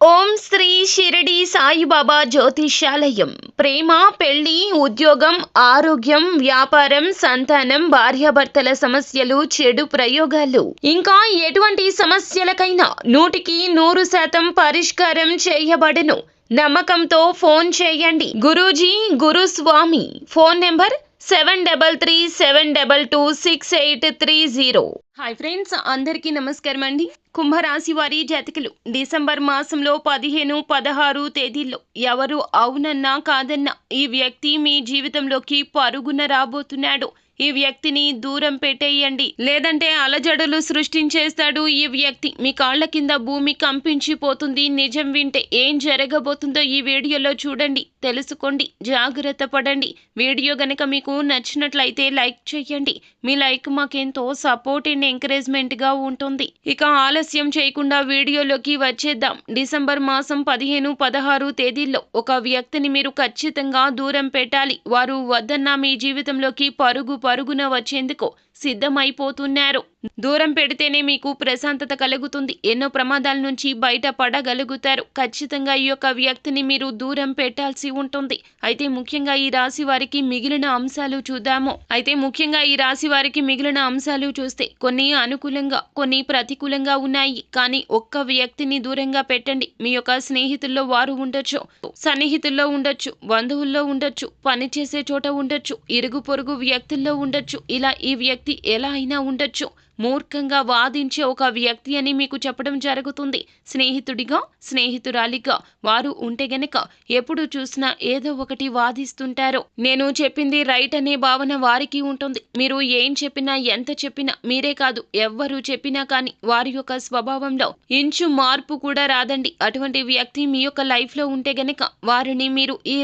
ఓం శ్రీ షిరిడి సాయిబాబా జ్యోతిషాలయం. ప్రేమ, పెళ్లి, ఉద్యోగం, ఆరోగ్యం, వ్యాపారం, సంతానం, భార్యాభర్తల సమస్యలు, చెడు ప్రయోగాలు, ఇంకా ఎటువంటి సమస్యలకైనా 100% పరిష్కారం చేయబడును. నమ్మకంతో ఫోన్ చేయండి. Guruji, Guruswami. Phone number 7337226830. Hi friends, అందరికీ నమస్కారం అండి. కుంభరాశి వారి జాతకులు డిసెంబర్ మాసంలో 15, 16 తేదీల్లో ఎవరు అవునన్నా కాదన్నా ఈ వ్యక్తి మీ జీవితంలోకి పరుగున రాబోతున్నాడు. ఈ వ్యక్తిని దూరం పెట్టేయండి, లేదంటే అలజడులు సృష్టించేస్తాడు ఈ వ్యక్తి. మీ కాళ్ల కింద భూమి కంపించిపోతుంది. నిజం వింటే ఏం జరగబోతుందో ఈ వీడియోలో చూడండి, తెలుసుకోండి, జాగ్రత్త పడండి. వీడియో గనక మీకు నచ్చినట్లయితే లైక్ చేయండి. మీ లైక్ మాకెంతో సపోర్ట్ అండ్ ఎంకరేజ్మెంట్ గా ఉంటుంది. ఇక ఆలస్యం చేయకుండా వీడియోలోకి వచ్చేద్దాం. డిసెంబర్ మాసం 15, 16 తేదీల్లో ఒక వ్యక్తిని మీరు ఖచ్చితంగా దూరం పెట్టాలి. వారు వద్దన్న మీ జీవితంలోకి పరుగున వచ్చేందుకు సిద్ధమైపోతున్నారు. దూరం పెడితేనే మీకు ప్రశాంతత కలుగుతుంది. ఎన్నో ప్రమాదాల నుంచి బయట పడగలుగుతారు. ఖచ్చితంగా ఈ యొక్క వ్యక్తిని మీరు దూరం పెట్టాల్సి ఉంటుంది. అయితే ముఖ్యంగా ఈ రాశి వారికి మిగిలిన అంశాలు చూస్తే కొన్ని అనుకూలంగా, కొన్ని ప్రతికూలంగా ఉన్నాయి. కానీ ఒక్క వ్యక్తిని దూరంగా పెట్టండి. మీ యొక్క స్నేహితుల్లో వారు ఉండొచ్చు, సన్నిహితుల్లో ఉండొచ్చు, బంధువుల్లో ఉండొచ్చు, పనిచేసే చోట ఉండొచ్చు, ఇరుగు పొరుగు వ్యక్తుల్లో ఉండొచ్చు. ఇలా ఈ వ్యక్తి ఎలా అయినా ఉండొచ్చు. మూర్ఖంగా వాదించే ఒక వ్యక్తి అని మీకు చెప్పడం జరుగుతుంది. స్నేహితుడిగా, స్నేహితురాలిగా వారు ఉంటే గనక ఎప్పుడు చూసినా ఏదో ఒకటి వాదిస్తుంటారు. నేను చెప్పింది రైట్ అనే భావన వారికి ఉంటుంది. మీరు ఏం చెప్పినా, ఎంత చెప్పినా, మీరే కాదు ఎవ్వరు చెప్పినా కానీ వారి యొక్క స్వభావంలో ఇంచు మార్పు కూడా రాదండి. అటువంటి వ్యక్తి మీ యొక్క లైఫ్ లో ఉంటే గనక వారిని మీరు ఈ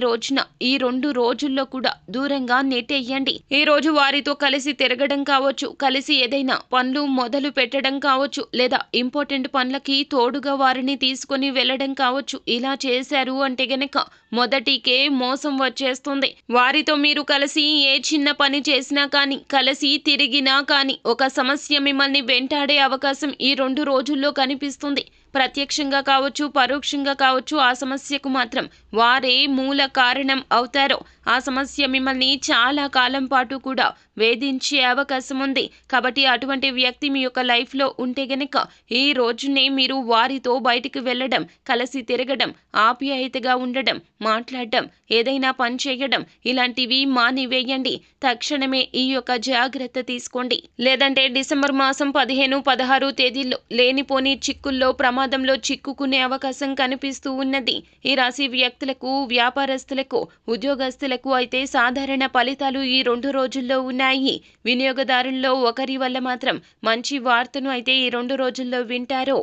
2 రోజుల్లో కూడా దూరంగా నెట్టేయండి. ఈ రోజు వారితో కలిసి తిరగడం కావచ్చు, కలిసి ఏదైనా పనులు మొదలు పెట్టడం కావచ్చు, లేదా ఇంపార్టెంట్ పనులకి తోడుగా వారిని తీసుకొని వెళ్ళడం కావచ్చు. ఇలా చేశారు అంటే గనక మొదటికే మోసం వచ్చేస్తుంది. వారితో మీరు కలిసి ఏ చిన్న పని చేసినా కానీ, కలిసి తిరిగినా కానీ ఒక సమస్య మిమ్మల్ని వెంటాడే అవకాశం ఈ 2 రోజుల్లో కనిపిస్తుంది. ప్రత్యక్షంగా కావచ్చు, పరోక్షంగా కావచ్చు, ఆ సమస్యకు మాత్రం వారే మూల కారణం అవుతారు. ఆ సమస్య మిమ్మల్ని చాలా కాలం పాటు కూడా వేధించే అవకాశం ఉంది. కాబట్టి అటువంటి వ్యక్తి మీ యొక్క లైఫ్లో ఉంటే గనక ఈ రోజునే మీరు వారితో బయటికి వెళ్ళడం, కలిసి తిరగడం, ఆప్యాయతగా ఉండడం, మాట్లాడడం, ఏదైనా పని చేయడం ఇలాంటివి మానివేయండి. తక్షణమే ఈ యొక్క జాగ్రత్త తీసుకోండి. లేదంటే డిసెంబర్ మాసం 15, 16 తేదీల్లో లేనిపోని చిక్కుల్లో, ప్రమాదంలో చిక్కుకునే అవకాశం కనిపిస్తూ ఉన్నది. ఈ రాశి వ్యక్తులకు, వ్యాపారస్తులకు, ఉద్యోగస్తులకు అయితే సాధారణ ఫలితాలు ఈ 2 రోజుల్లో ఉన్నాయి. వినియోగదారుల్లో ఒకరి వల్ల మాత్రం మంచి వార్తను అయితే ఈ 2 రోజుల్లో వింటారు.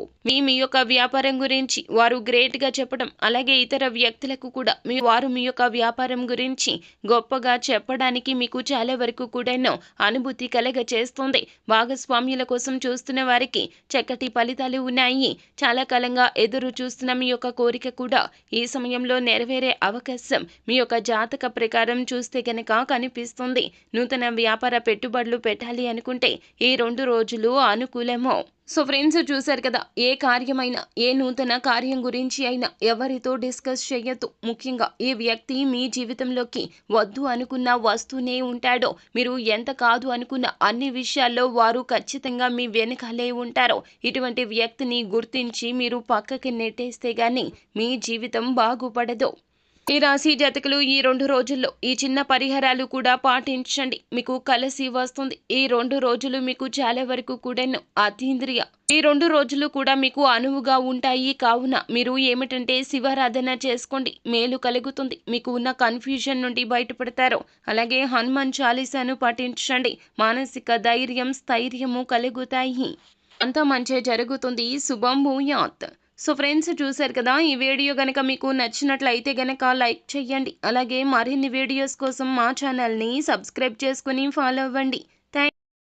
మీ యొక్క వ్యాపారం గురించి వారు గ్రేట్ గా చెప్పడం, అలాగే ఇతర వ్యక్తులకు కూడా వారు మీ యొక్క వ్యాపారం గురించి గొప్పగా చెప్పడానికి మీకు చాలా వరకు కూడాను అనుభూతి కలగ చేస్తుంది. భాగస్వామ్యుల కోసం చూస్తున్న వారికి చక్కటి ఫలితాలు ఉన్నాయి. చాలా కాలంగా ఎదురు చూస్తున్న మీ యొక్క కోరిక కూడా ఈ సమయంలో నెరవేరే అవకాశం మీ యొక్క జాతక ప్రకారం చూస్తే గనక కనిపిస్తుంది. నూతన వ్యాపార పెట్టుబడులు పెట్టాలి అనుకుంటే ఈ 2 రోజులు అనుకూలము. సో ఫ్రెండ్స్, చూశారు కదా, ఏ కార్యమైనా, ఏ నూతన కార్యం గురించి అయినా ఎవరితో డిస్కస్ చేయొద్దు. ముఖ్యంగా ఈ వ్యక్తి మీ జీవితంలోకి వద్దు అనుకున్న వస్తూనే ఉంటాడో. మీరు ఎంత కాదు అనుకున్న అన్ని విషయాల్లో వారు ఖచ్చితంగా మీ వెనకాలే ఉంటారు. ఇటువంటి వ్యక్తిని గుర్తించి మీరు పక్కకి నెట్టేస్తే గానీ మీ జీవితం బాగుపడదు. ఈ రాశి జాతకులు ఈ 2 రోజుల్లో ఈ చిన్న పరిహారాలు కూడా పాటించండి, మీకు కలిసి వస్తుంది. ఈ 2 రోజులు మీకు చాలా వరకు కూడాను అతీంద్రియ ఈ 2 రోజులు కూడా మీకు అనువుగా ఉంటాయి. కావున మీరు ఏమిటంటే శివారాధన చేసుకోండి, మేలు కలుగుతుంది. మీకు ఉన్న కన్ఫ్యూజన్ నుండి బయటపడతారు. అలాగే హనుమాన్ చాలీసాను పాటించండి, మానసిక ధైర్యం, స్థైర్యము కలుగుతాయి. అంతా మంచి జరుగుతుంది. శుభం భూయాత్. సో ఫ్రెండ్స్, చూశారు కదా, ఈ వీడియో గనక మీకు నచ్చినట్లయితే గనక లైక్ చేయండి. అలాగే మరిన్ని వీడియోస్ కోసం మా ఛానల్ని సబ్స్క్రైబ్ చేసుకుని ఫాలో అవ్వండి.